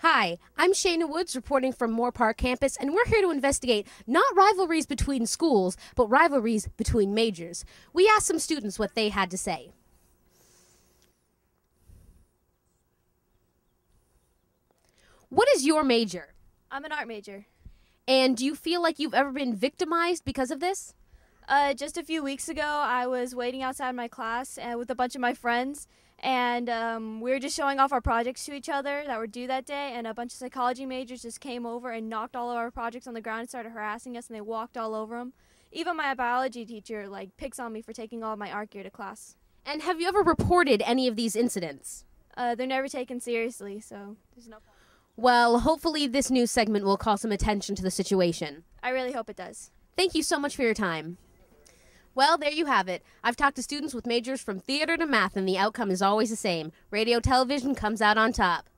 Hi, I'm Shayna Woods reporting from Moore Park campus, and we're here to investigate not rivalries between schools, but rivalries between majors. We asked some students what they had to say. What is your major? I'm an art major. And do you feel like you've ever been victimized because of this? Just a few weeks ago, I was waiting outside my class with a bunch of my friends, and we were just showing off our projects to each other that were due that day, and a bunch of psychology majors just came over and knocked all of our projects on the ground and started harassing us, and they walked all over them. Even my biology teacher, picks on me for taking all of my art gear to class. And have you ever reported any of these incidents? They're never taken seriously, so there's no problem. Well, hopefully this news segment will call some attention to the situation. I really hope it does. Thank you so much for your time. Well, there you have it. I've talked to students with majors from theater to math, and the outcome is always the same. Radio television comes out on top.